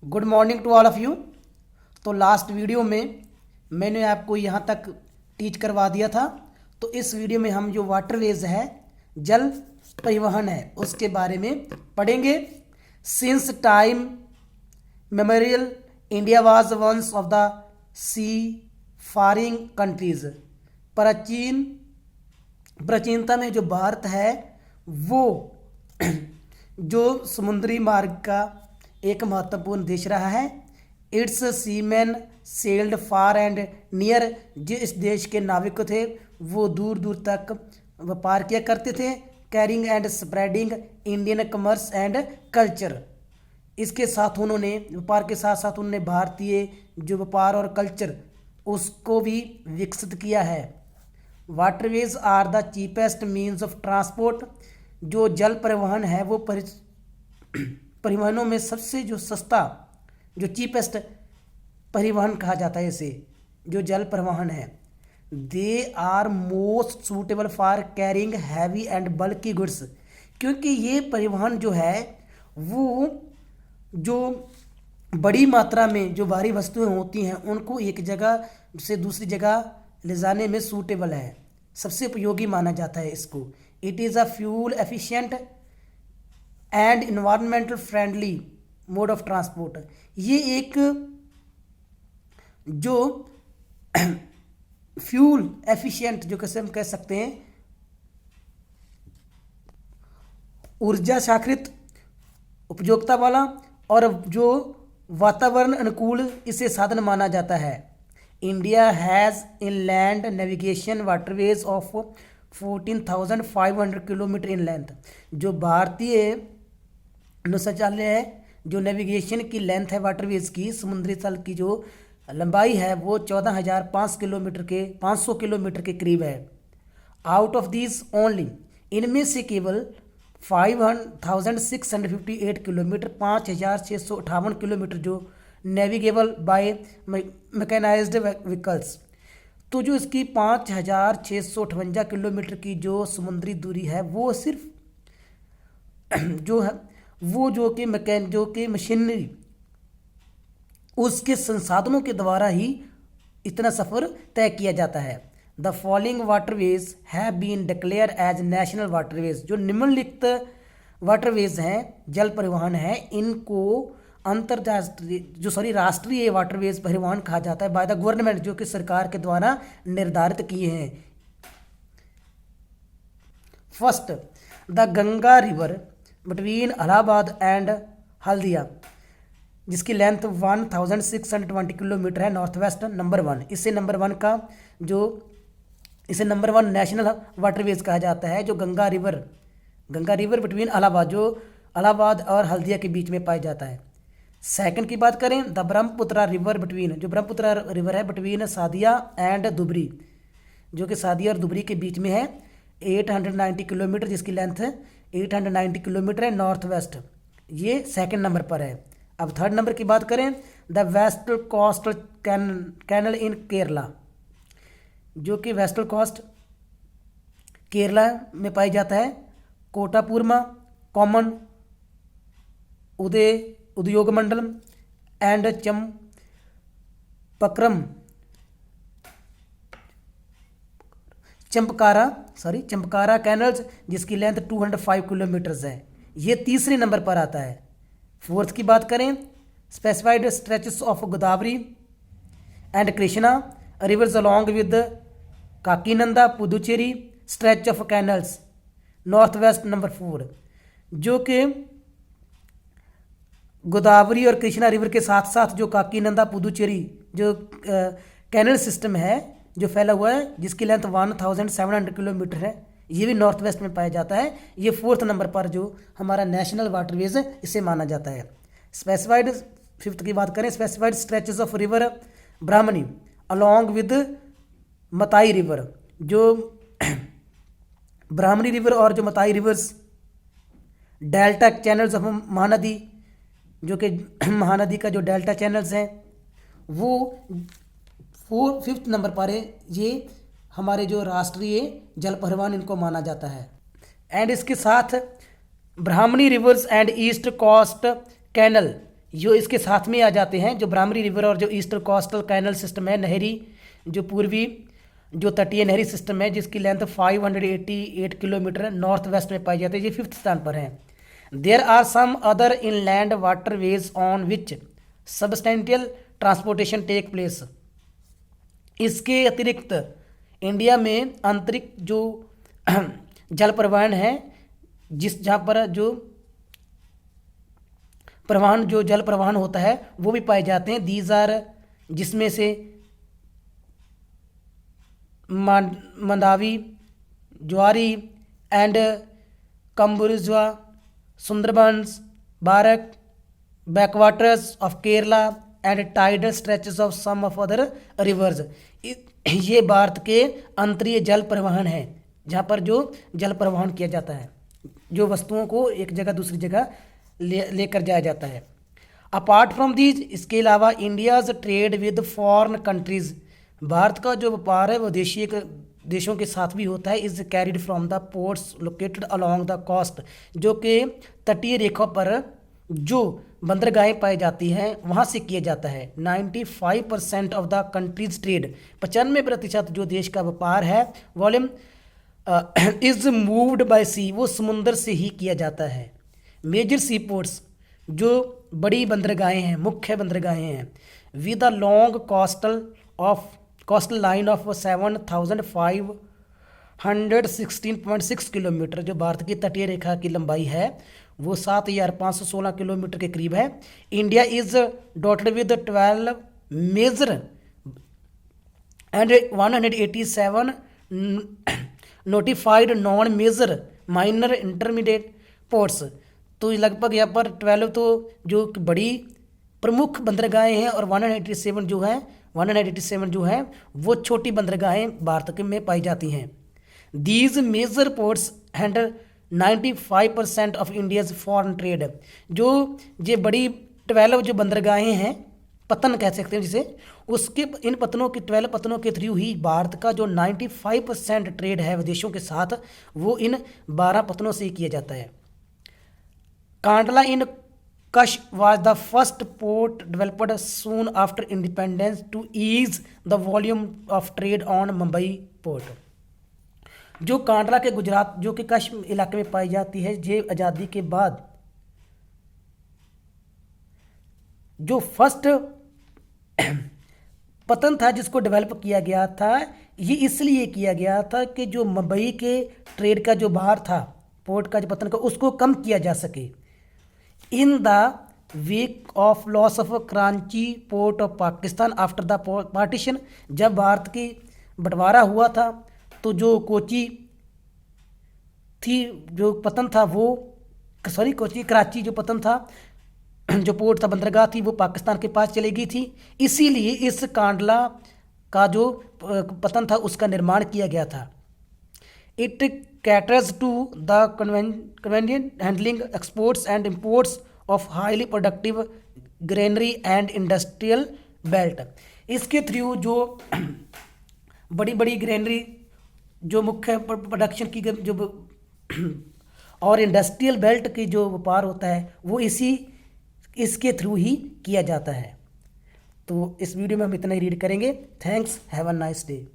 Good morning to all of you. तो last video में मैंने आपको यहाँ तक टीच करवा दिया था। तो इस वीडियो में हम जो वाटरवेज है, जल परिवहन है, उसके बारे में पढ़ेंगे। Since time memorial India was once of the seafaring countries. प्राचीनता में जो भारत है वो जो समुद्री मार्ग का एक महत्वपूर्ण देश रहा है। It's seaman sailed far and near. जिस देश के नाविक थे वो दूर दूर तक व्यापार किया करते थे। Carrying and spreading Indian commerce and culture. इसके साथ उन्होंने व्यापार के साथ साथ उन्होंने भारतीय जो व्यापार और कल्चर उसको भी विकसित किया है। Waterways are the cheapest means of transport. जो जल परिवहन है वो परिवहनों में सबसे जो सस्ता, जो चीपेस्ट परिवहन कहा जाता है इसे, जो जल परिवहन है। They are most suitable for carrying heavy and bulky goods. क्योंकि ये परिवहन जो है वो जो बड़ी मात्रा में जो भारी वस्तुएं होती हैं उनको एक जगह से दूसरी जगह ले जाने में सूटेबल है, सबसे उपयोगी माना जाता है इसको। It is a fuel efficient and environmental friendly mode of transport. ये एक जो फ्यूल एफिशिएंट, जो कैसे हम कह सकते हैं ऊर्जा साकृत, उपयोगिता वाला और जो वातावरण अनुकूल इसे साधन माना जाता है। India has inland navigation waterways of 14,500 kilometre in length. जो भारतीय नौशौचालय है, जो नेविगेशन की लेंथ है वाटरवेज की, समुद्री तल की जो लंबाई है वो 500 किलोमीटर के करीब है। आउट ऑफ दिस ओनली, इनमें से केवल 5,658 किलोमीटर 5,658 किलोमीटर जो नेविगेबल बाय मैकेनाइज्ड व्हीकल्स। तो जो इसकी 5,658 किलोमीटर की जो समुद्री दूरी है वो सिर्फ जो है वो जो कि मशीनरी उसके संसाधनों के द्वारा ही इतना सफ़र तय किया जाता है। The following waterways have been declare as national waterways. जो निम्नलिखित वाटरवेज हैं, जल परिवहन है, इनको राष्ट्रीय वाटरवेज परिवहन कहा जाता है बाय द गवर्नमेंट, जो कि सरकार के द्वारा निर्धारित किए हैं। First, the Ganga river between Allahabad and Haldia, जिसकी लेंथ 1,620 किलोमीटर है, नॉर्थ वेस्ट नंबर 1। इसे नंबर वन नेशनल वाटरवेज कहा जाता है। जो गंगा रिवर बिटवीन इलाहाबाद, जो इलाहाबाद और हल्दिया के बीच में पाया जाता है। सेकंड की बात करें, द ब्रह्मपुत्रा रिवर बिटवीन, जो ब्रह्मपुत्रा रिवर है बिटवीन सादिया एंड दुबरी, जो कि सादिया और दुबरी के बीच में है, 890 किलोमीटर, जिसकी लेंथ 890 किलोमीटर है, नॉर्थ वेस्ट। ये सेकंड नंबर पर है। अब थर्ड नंबर की बात करें, द वेस्ट कोस्टल कैनल इन केरला, जो कि वेस्टर्न कोस्ट केरला में पाई जाता है। कोटापुरमा, कॉमन, उद्योग मंडलम एंड चंपकारा कैनल्स, जिसकी लेंथ 205 किलोमीटर्स है। ये तीसरे नंबर पर आता है। फोर्थ की बात करें, specified stretches of Godavari and Krishna rivers along with Kakinada Puducherry stretch of canals, north west number 4। जो कि गोदावरी और कृष्णा रिवर के साथ साथ जो काकीनंदा पुदुचेरी जो कैनल सिस्टम है जो फैला हुआ है, जिसकी लेंथ 1,700 किलोमीटर है, ये भी नॉर्थ वेस्ट में पाया जाता है। ये फोर्थ नंबर पर जो हमारा नेशनल वाटरवेज है इसे माना जाता है। स्पेसिफाइड, फिफ्थ की बात करें, specified stretches of river Brahmani along with Matai river. जो ब्राह्मणी रिवर और जो Matai rivers delta channels of Mahanadi, जो कि महानदी का जो डेल्टा चैनल्स हैं वो फिफ्थ नंबर पर है। ये हमारे जो राष्ट्रीय जल परिवहन इनको माना जाता है। एंड इसके साथ Brahmani rivers and east coast canal, जो इसके साथ में आ जाते हैं, जो ब्राह्मणी रिवर और जो ईस्टर्न कोस्टल कैनल सिस्टम है, नहरी जो पूर्वी जो तटीय नहरी सिस्टम है जिसकी लेंथ 588 किलोमीटर नॉर्थ वेस्ट में पाई जाती है, ये 5th स्थान पर है। There are some other inland waterways on which substantial transportation take place. इसके अतिरिक्त इंडिया में आंतरिक जो जल परिवहन है, जहाँ पर जो जल परिवहन होता है वो भी पाए जाते हैं। दीज आर, जिसमें से मंदावी, ज्वारी and Cumberjua, Sundarbans, Barak, backwaters of Kerala and tidal stretches of some of other rivers. ये भारत के अंतरीय जल परिवहन है, जहाँ पर जो जल परिवहन किया जाता है, जो वस्तुओं को एक जगह दूसरी जगह लेकर जाया जाता है। अपार्ट फ्रॉम दीज, इसके अलावा India's trade with foreign countries, Bharat का जो व्यापार है वो देशों के साथ भी होता है। Is carried from the ports located along the coast, जो कि तटीय रेखा पर जो बंदरगाहें पाई जाती हैं वहाँ से किया जाता है। 95% ऑफ द कंट्रीज ट्रेड, 95% जो देश का व्यापार है वॉल्यूम इज मूव्ड बाय सी, वो समुंदर से ही किया जाता है। मेजर सी पोर्ट्स, जो बड़ी बंदरगाहें हैं, मुख्य बंदरगाहें हैं, with a long coastal line of 7516.6 kilometre, जो भारत की तटीय रेखा की लंबाई है वो 7516 किलोमीटर के करीब है। India is dotted with 12 major and 187 notified non major minor intermediate ports. तो लगभग यहाँ पर 12 तो जो बड़ी प्रमुख बंदरगाहें हैं और 187 जो है वो छोटी बंदरगाहें भारत के में पाई जाती हैं। These major ports handle 95% of India's foreign trade, जो ये बड़ी 12 जो बंदरगाहें हैं, पतन कह सकते हैं जिसे, उसके इन पतनों के 12 पतनों के थ्रू ही भारत का जो 95% ट्रेड है विदेशों के साथ वो इन 12 पतनों से ही किया जाता है। कांडला इन कश was the first port developed soon after independence to ease the volume of trade on Mumbai port. जो कांडला के गुजरात जो कि कश इलाके में पाई जाती है, ये आज़ादी के बाद जो फर्स्ट पतन था जिसको डेवलप किया गया था, ये इसलिए किया गया था कि जो मुंबई के ट्रेड का जो भार था, पोर्ट का जो पतन का, उसको कम किया जा सके। In the wake of loss of Karachi port of Pakistan after the partition, जब भारत की बंटवारा हुआ था तो जो कोची थी, जो पतन था वो कराची जो पतन था, जो पोर्ट था, बंदरगाह थी, वो पाकिस्तान के पास चली गई थी। इसीलिए इस कांडला का जो पतन था उसका निर्माण किया गया था। It caters to the convenient handling, exports and imports of highly productive granary and industrial belt। इसके थ्रू जो बड़ी बड़ी ग्रेनरी जो मुख्य प्रोडक्शन की जो और इंडस्ट्रियल बेल्ट की जो व्यापार होता है वो इसके थ्रू ही किया जाता है। तो इस वीडियो में हम इतना ही रीड करेंगे। Thanks, have a nice day.